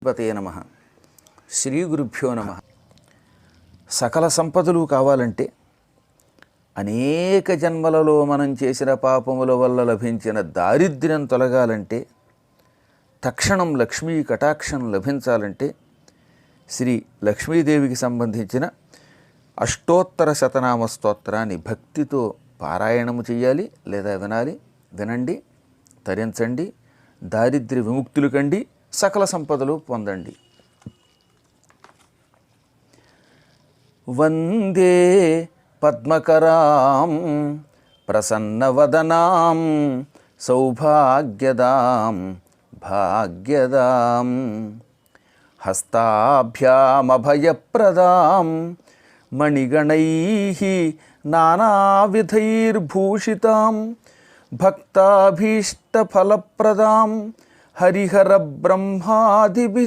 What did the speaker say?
పతే నమ. శ్రీ గురుభ్యో నమ. సకల సంపదలు కావాలంటే, అనేక జన్మలలో మనం చేసిన పాపముల వల్ల లభించిన దారిద్ర్యం తొలగాలంటే, తక్షణం లక్ష్మీ కటాక్షం లభించాలంటే శ్రీ లక్ష్మీదేవికి సంబంధించిన అష్టోత్తర శతనామ స్తోత్రాన్ని భక్తితో పారాయణము చేయాలి లేదా వినాలి. వినండి, తరించండి, దారిద్ర్య విముక్తులు కండి, సకల సంపదలు పొందండి. వందే పద్మకరాం ప్రసన్నవదనాం సౌభాగ్యదాం భాగ్యదాం హస్తాభ్యామభయప్రదాం మణిగణైః నానావిధైర్భూషితాం భక్తాభీష్టఫలప్రదాం హరిహర బ్రహ్మాదిభిः